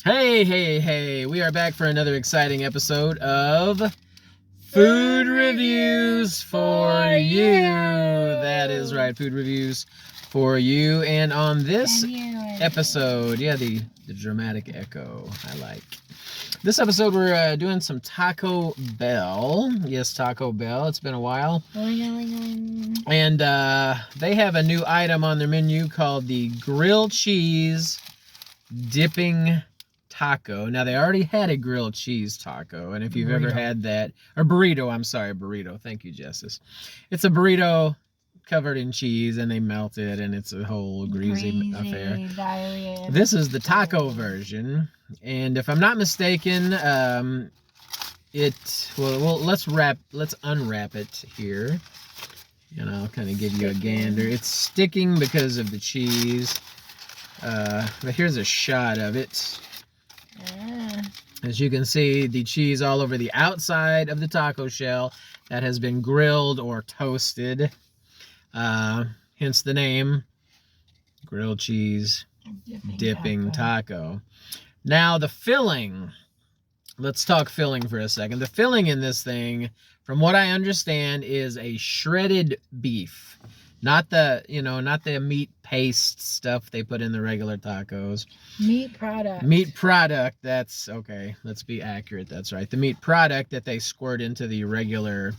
Hey, hey, hey, we are back for another exciting episode of Food Reviews for You. That is right, food reviews for you. And on this episode, the dramatic echo I like. This episode, we're doing some Taco Bell. Yes, Taco Bell. It's been a while. And they have a new item on their menu called the grilled cheese dipping taco. Now, they already had a grilled cheese taco, and if you've ever had that, or burrito, I'm sorry, burrito. Thank you, Justice. It's a burrito covered in cheese, and they melt it, and it's a whole greasy affair. Diarrhea. This is the taco version, and if I'm not mistaken, let's unwrap it here, and I'll kind of give you a gander. It's sticking because of the cheese. But here's a shot of it. As you can see, the cheese all over the outside of the taco shell that has been grilled or toasted. Hence the name, grilled cheese dipping taco. Now the filling. Let's talk filling for a second. The filling in this thing, from what I understand, is a shredded beef. Not the meat paste stuff they put in the regular tacos. Meat product. Meat product, that's okay. Let's be accurate, that's right. The meat product that they squirt into the regular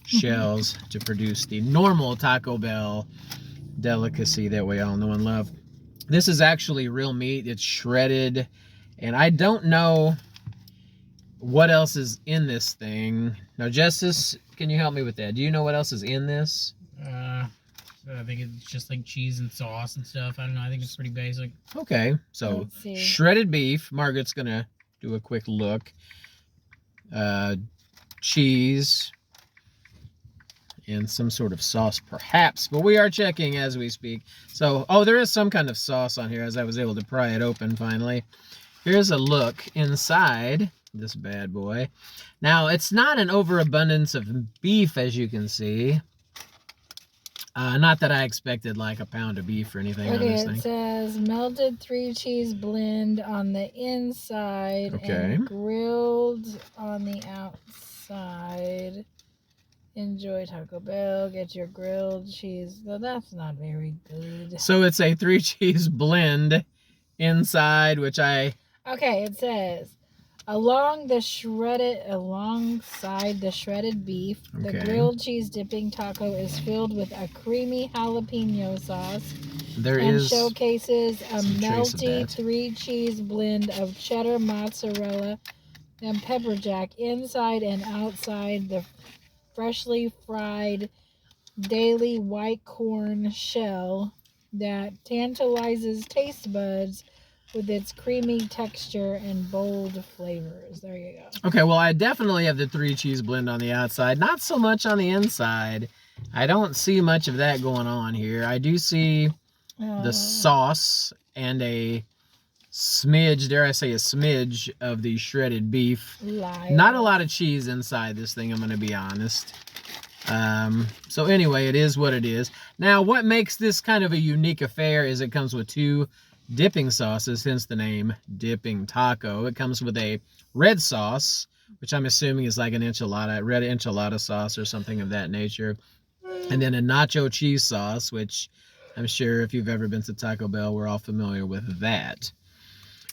shells to produce the normal Taco Bell delicacy that we all know and love. This is actually real meat. It's shredded, and I don't know what else is in this thing. Now, Justice, can you help me with that? Do you know what else is in this? I think it's just like cheese and sauce and stuff. I don't know. I think it's pretty basic. Okay, so shredded beef. Margaret's gonna do a quick look. Cheese and some sort of sauce, perhaps. But we are checking as we speak. So, there is some kind of sauce on here, as I was able to pry it open finally. Here's a look inside this bad boy. Now, it's not an overabundance of beef, as you can see. Not that I expected like a pound of beef or anything on this thing. It says melted 3 cheese blend on the inside and grilled on the outside. Enjoy Taco Bell. Get your grilled cheese. Though that's not very good. So it's a 3 cheese blend inside, which it says alongside the shredded beef, the grilled cheese dipping taco is filled with a creamy jalapeno sauce and showcases a melty 3 cheese blend of cheddar, mozzarella, and pepper jack inside and outside the freshly fried daily white corn shell that tantalizes taste buds with its creamy texture and bold flavors. There you go. Okay, well, I definitely have the 3 cheese blend on the outside. Not so much on the inside. I don't see much of that going on here. I do see the sauce and a smidge, dare I say a smidge, of the shredded beef. Liar. Not a lot of cheese inside this thing, I'm going to be honest. So anyway, it is what it is. Now, what makes this kind of a unique affair is it comes with 2 dipping sauces, hence the name dipping taco. It comes with a red sauce, which I'm assuming is like an red enchilada sauce or something of that nature, and then a nacho cheese sauce, which I'm sure if you've ever been to Taco Bell, we're all familiar with that.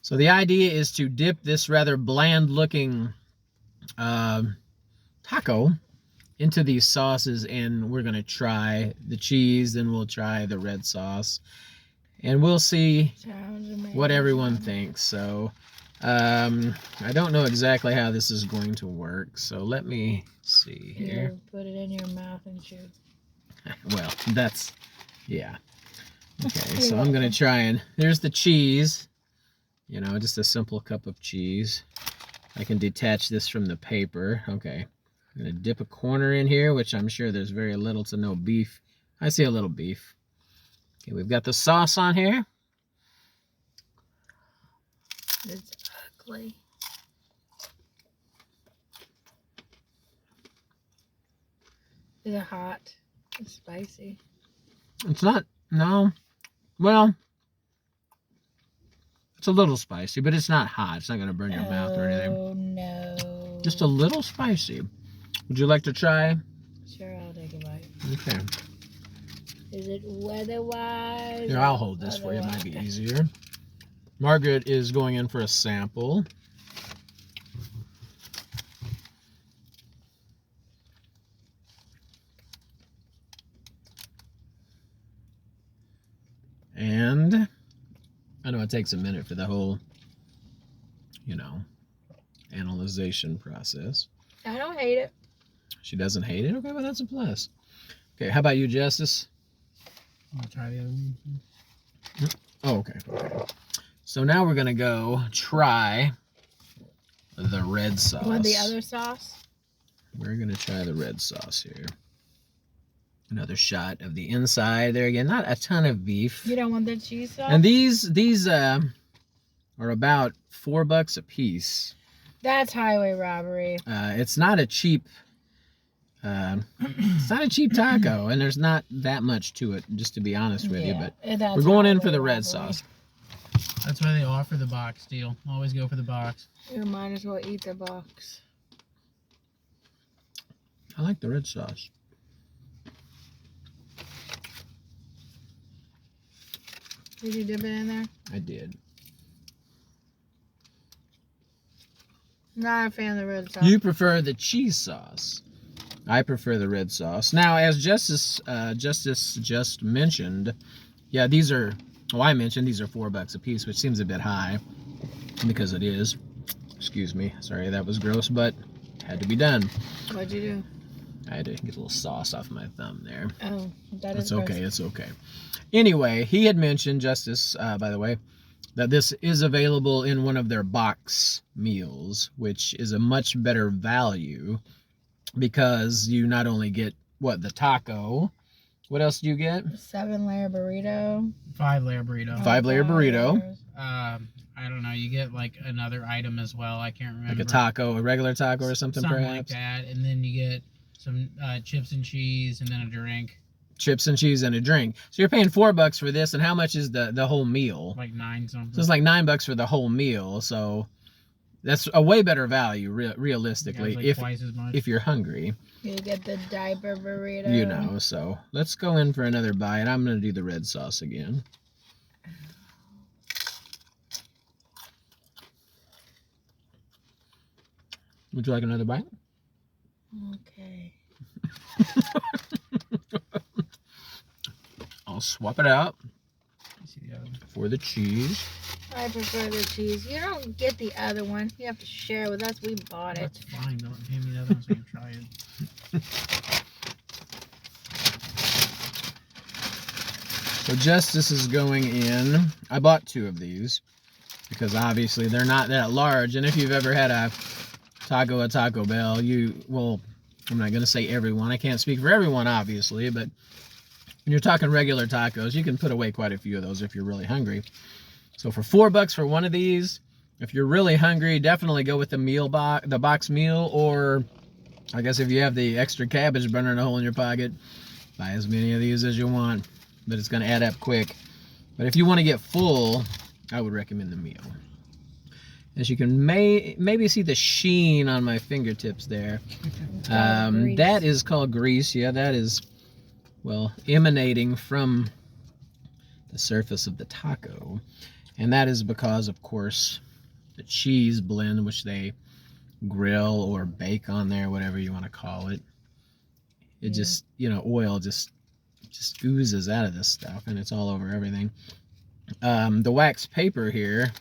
So the idea is to dip this rather bland looking taco into these sauces, and we're going to try the cheese, then we'll try the red sauce, and we'll see what everyone thinks. So I don't know exactly how this is going to work, so let me see here. Put it in your mouth and chew. Well, yeah. Okay, so I'm going to try, and there's the cheese. Just a simple cup of cheese. I can detach this from the paper. Okay, I'm going to dip a corner in here, which I'm sure there's very little to no beef. I see a little beef. Okay, we've got the sauce on here. It's ugly. Is it hot? It's spicy. It's not, no. Well, It's a little spicy, but it's not hot. It's not going to burn your mouth or anything. Oh, no. Just a little spicy. Would you like to try? Sure, I'll take a bite. Okay. Is it weather-wise? Here, I'll hold this for you. It might be easier. Margaret is going in for a sample. And I know it takes a minute for the whole, analyzation process. I don't hate it. She doesn't hate it? Okay, well, that's a plus. Okay, how about you, Justice? I'll try the other one. Oh, okay. So now we're going to go try the red sauce. Want the other sauce? We're going to try the red sauce here. Another shot of the inside there again. Not a ton of beef. You don't want the cheese sauce? And these are about $4 a piece. That's highway robbery. It's not a cheap taco, and there's not that much to it, just to be honest with you. But we're going in for the red sauce. That's why they offer the box deal. Always go for the box. You might as well eat the box. I like the red sauce. Did you dip it in there? I did. Not a fan of the red sauce. You prefer the cheese sauce. I prefer the red sauce. Now, as Justice just mentioned, yeah, these are, well, I mentioned these are $4 a piece, which seems a bit high because it is. Excuse me. Sorry, that was gross, but it had to be done. What'd you do? I had to get a little sauce off my thumb there. Oh, that is It's okay. It's okay. Anyway, he had mentioned, Justice, by the way, that this is available in one of their box meals, which is a much better value because you not only get, the taco. What else do you get? 7-layer burrito. 5-layer burrito. 5-layer burrito. I don't know. You get like another item as well. I can't remember. Like a taco, a regular taco or something Something perhaps? like that. And then you get some chips and cheese and then a drink. Chips and cheese and a drink. So you're paying $4 for this, and how much is the whole meal? Like 9 something. So it's like $9 for the whole meal. So that's a way better value, realistically, Yeah, like twice as much. if you're hungry. You get the diaper burrito. So let's go in for another bite. I'm going to do the red sauce again. Would you like another bite? Okay. I'll swap it out See the other one. for the cheese. I prefer the cheese. You don't get the other one. You have to share with us. We bought it. That's fine. Don't hand me the other one so I can try it. So Justice is going in. I bought 2 of these because obviously they're not that large. And if you've ever had a taco at Taco Bell, I'm not going to say everyone. I can't speak for everyone, obviously, but when you're talking regular tacos, you can put away quite a few of those if you're really hungry. So for $4 for one of these, if you're really hungry, definitely go with the box meal, or I guess if you have the extra cabbage burning a hole in your pocket, buy as many of these as you want, but it's going to add up quick. But if you want to get full, I would recommend the meal. As you can maybe see the sheen on my fingertips there. That is called grease. Yeah, that is, emanating from the surface of the taco. And that is because, of course, the cheese blend, which they grill or bake on there, whatever you want to call it. It just, oil just oozes out of this stuff, and it's all over everything. The wax paper here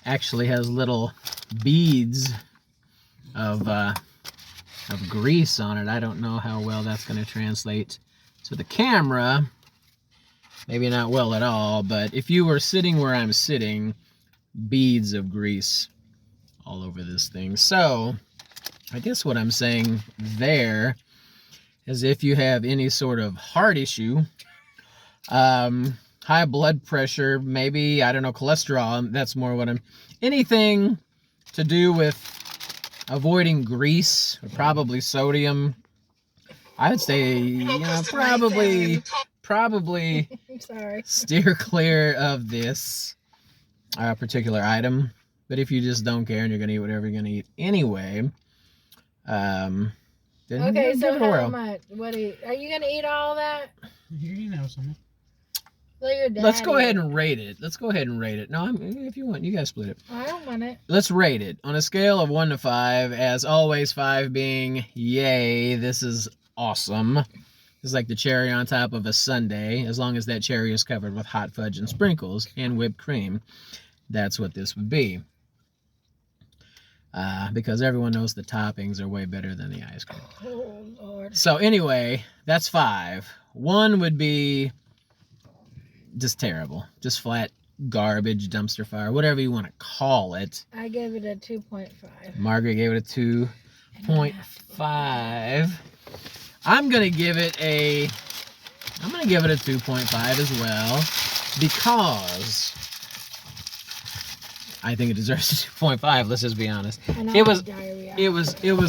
actually has little beads of grease on it. I don't know how well that's going to translate to the camera. Maybe not well at all, but if you were sitting where I'm sitting, beads of grease all over this thing. So I guess what I'm saying there is if you have any sort of heart issue, high blood pressure, maybe, I don't know, cholesterol, that's more what anything to do with avoiding grease, or probably sodium, I would say, probably Sorry. steer clear of this. particular item. But if you just don't care and you're gonna eat whatever you're gonna eat anyway, then okay. So give it a whirl. how much? Are you gonna eat all that? You know something. Let's go ahead and rate it. No, if you want, you guys split it. I don't want it. Let's rate it on a scale of 1 to 5. As always, 5 being yay, this is awesome. It's like the cherry on top of a sundae, as long as that cherry is covered with hot fudge and sprinkles and whipped cream. That's what this would be. Because everyone knows the toppings are way better than the ice cream. Oh, Lord. So anyway, that's 5. 1 would be just terrible. Just flat garbage, dumpster fire, whatever you want to call it. I gave it a 2.5. Margaret gave it a 2.5. I'm going to give it a 2.5 as well, because I think it deserves a 2.5. Let's just be honest. It was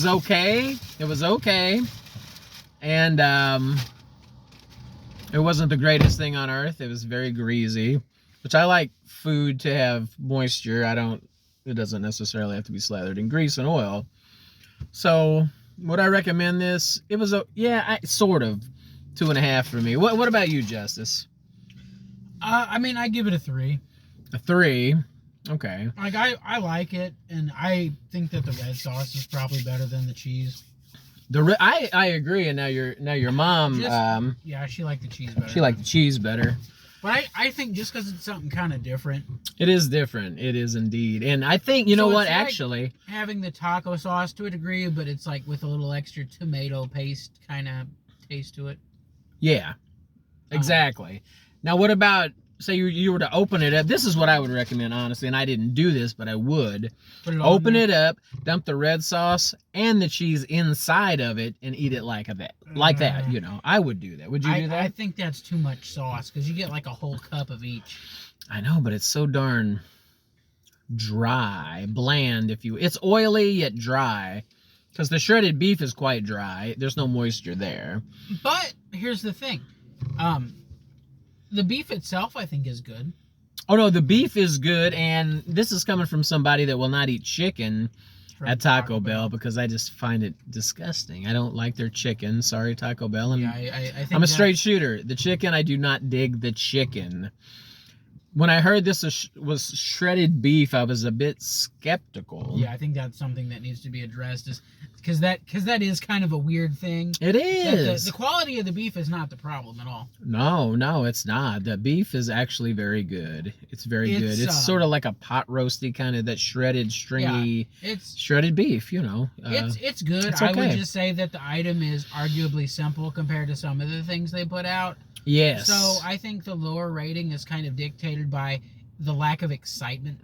okay. It was okay. And it wasn't the greatest thing on earth. It was very greasy, which I like food to have moisture. It doesn't necessarily have to be slathered in grease and oil. So would I recommend this? It was sort of 2.5 for me. What about you, Justice? I mean, I give it a 3. A 3. Okay. Like I like it, and I think that the red sauce is probably better than the cheese. I agree, and now your mom yeah, she liked the cheese better. She liked the cheese better. But I think just because it's something kind of different. It is different. It is indeed. And I think, you know what, actually. Having the taco sauce to a degree, but it's like with a little extra tomato paste kind of taste to it. Yeah, exactly. Now, what about, say you were to open it up. This is what I would recommend, honestly, and I didn't do this, but I would. Open it up, dump the red sauce and the cheese inside of it, and eat it like that. You know, I would do that. Would you do that? I think that's too much sauce, because you get like a whole cup of each. I know, but it's so darn dry, bland. It's oily yet dry, because the shredded beef is quite dry. There's no moisture there. But here's the thing. The beef itself, I think, is good. Oh, no, the beef is good, and this is coming from somebody that will not eat chicken at Taco Bell, because I just find it disgusting. I don't like their chicken. Sorry, Taco Bell. Yeah, I think I'm a straight shooter. The chicken, I do not dig the chicken. When I heard this was shredded beef, I was a bit skeptical. Yeah, I think that's something that needs to be addressed, because that is kind of a weird thing. It is. The quality of the beef is not the problem at all. No, it's not. The beef is actually very good. It's very good. It's sort of like a pot roasty kind of, that shredded, stringy, shredded beef, you know. It's good. It's okay. I would just say that the item is arguably simple compared to some of the things they put out. Yes. So I think the lower rating is kind of dictated by the lack of excitement.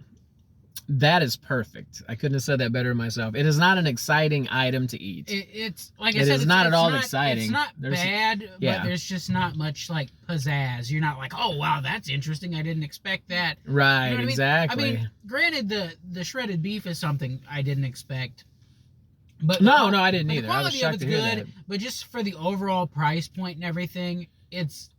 That is perfect. I couldn't have said that better myself. It is not an exciting item to eat. It's like I said, it's not at all exciting. It's not bad, but there's just not much like pizzazz. You're not like, oh wow, that's interesting. I didn't expect that. Right, you know exactly. I mean, granted, the shredded beef is something I didn't expect. But no, I didn't either. The quality I was of it's good, but just for the overall price point and everything, it's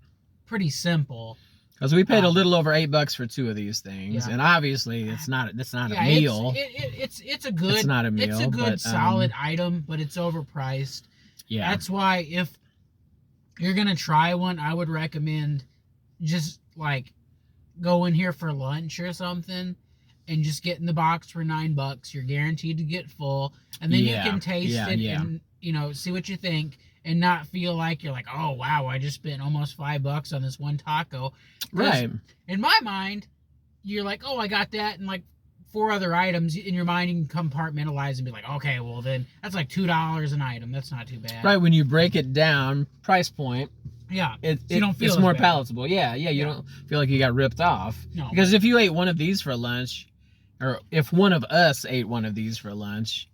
pretty simple. Because we paid a little over $8 for 2 of these things, and obviously that's not a meal. It's a good. It's not a meal. It's a good solid item, but it's overpriced. Yeah. That's why if you're gonna try one, I would recommend just like go in here for lunch or something, and just get in the box for $9. You're guaranteed to get full, and then you can taste it and see what you think. And not feel like you're like, oh wow, I just spent almost $5 on this one taco. Right. In my mind, you're like, oh, I got that, and like 4 other items. In your mind, you can compartmentalize and be like, okay, well then that's like $2 an item. That's not too bad. Right. When you break it down, price point. Yeah. You don't feel it's more palatable. Yeah. You don't feel like you got ripped off. No. Because if you ate one of these for lunch, or if one of us ate one of these for lunch,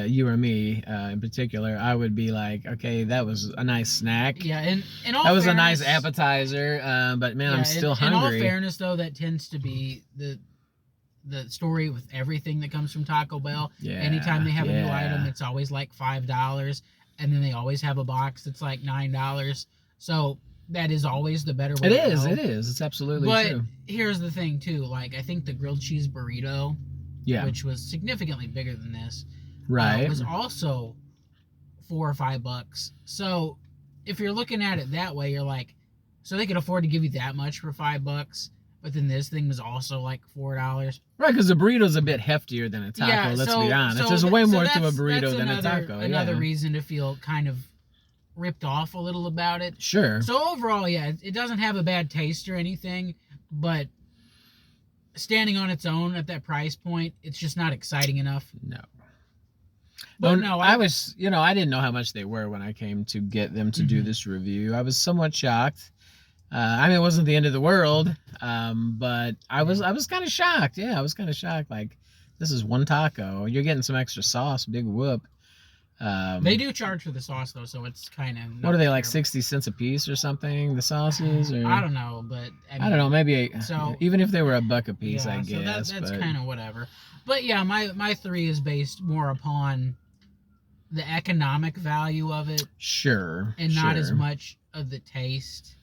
you or me in particular, I would be like, okay, that was a nice snack. Yeah, and that was a nice appetizer. But man, I'm still hungry. In all fairness, though, that tends to be the story with everything that comes from Taco Bell. Yeah. Anytime they have a new item, it's always like $5, and then they always have a box that's like $9. So that is always the better way. It is. It's absolutely true. But here's the thing too. Like I think the grilled cheese burrito, which was significantly bigger than this, was also $4 or $5. So if you're looking at it that way, you're like, so they could afford to give you that much for $5, but then this thing was also like $4. Right, because the burrito's a bit heftier than a taco. Yeah, let's be honest. There's way more to a burrito than a taco. Another reason to feel kind of ripped off a little about it. Sure. So overall, yeah, it doesn't have a bad taste or anything, but standing on its own at that price point, it's just not exciting enough. No. But I was, I didn't know how much they were when I came to get them to do this review. I was somewhat shocked. I mean, it wasn't the end of the world, but I was kind of shocked. Yeah, I was kind of shocked. Like, this is one taco. You're getting some extra sauce. Big whoop. They do charge for the sauce though, so it's kind of. What are they, like 60 cents a piece or something? The sauces, or I don't know, but I don't know. Maybe even if they were $1 a piece, I guess. So that's kind of whatever. But yeah, my 3 is based more upon the economic value of it. Sure. And not as much of the taste.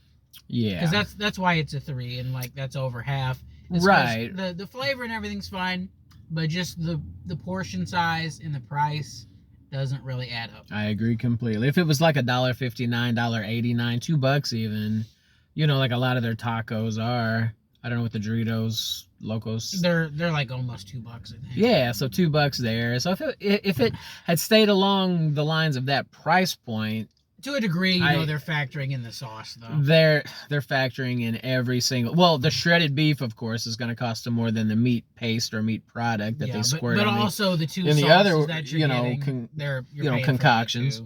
Yeah. Because that's why it's a 3, and like that's over half. Right. The flavor and everything's fine, but just the portion size and the price doesn't really add up. I agree completely. If it was like $1.59, $1.89, $2 even, like a lot of their tacos are. I don't know what the Doritos Locos. They're like almost $2, I think. Yeah, so $2 there. So if it had stayed along the lines of that price point. To a degree, they're factoring in the sauce, though. They're factoring in every single. Well, the shredded beef, of course, is going to cost them more than the meat paste or meat product that they squirt. But also the two sauces other, that you're getting, you're concoctions.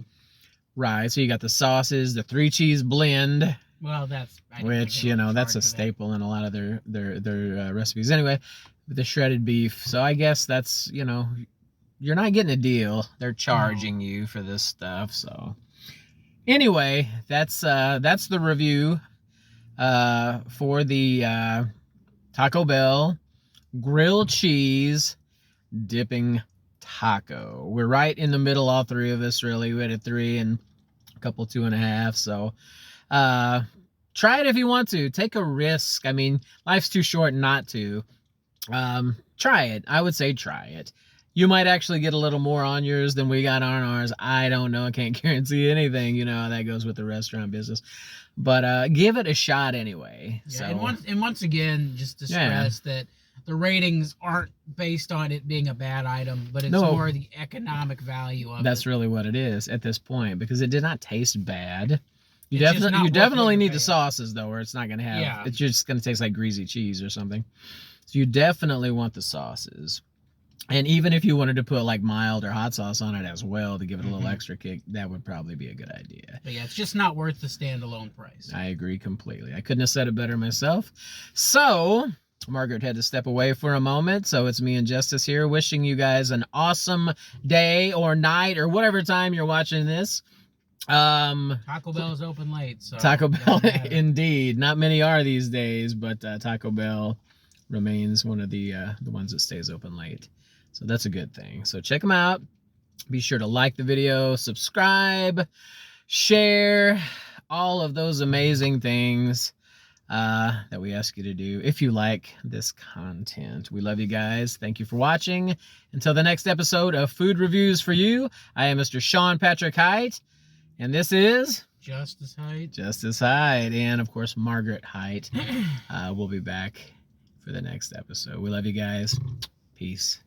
Right. So you got the sauces, the 3 cheese blend. Well, that's that's a staple in a lot of their recipes. Anyway, the shredded beef. So I guess that's you're not getting a deal. They're charging you for this stuff. So. Anyway, that's the review for the Taco Bell grilled cheese dipping taco. We're right in the middle, all 3 of us, really. We had a 3 and a couple 2.5. So try it if you want to. Take a risk. I mean, life's too short not to. Try it. I would say try it. You might actually get a little more on yours than we got on ours. I don't know. I can't guarantee anything. You know how that goes with the restaurant business. But give it a shot anyway. Yeah, so. and once again, just to stress that the ratings aren't based on it being a bad item, but it's more the economic value of it. That's really what it is at this point, because it did not taste bad. You definitely need the sauces, though, or it's not going to have... Yeah. It's just going to taste like greasy cheese or something. So you definitely want the sauces. And even if you wanted to put like mild or hot sauce on it as well to give it a little extra kick, that would probably be a good idea. But yeah, it's just not worth the standalone price. I agree completely. I couldn't have said it better myself. So, Margaret had to step away for a moment, so it's me and Justice here wishing you guys an awesome day or night or whatever time you're watching this. Taco Bell is open late. So Taco Bell, indeed. Not many are these days, but Taco Bell remains one of the ones that stays open late. So that's a good thing. So check them out. Be sure to like the video, subscribe, share, all of those amazing things that we ask you to do if you like this content. We love you guys. Thank you for watching. Until the next episode of Food Reviews for You, I am Mr. Shaun Patrick Hite, and this is... Justice Hite. Justice Hite, and of course, Margaret Hite. We'll be back for the next episode. We love you guys. Peace.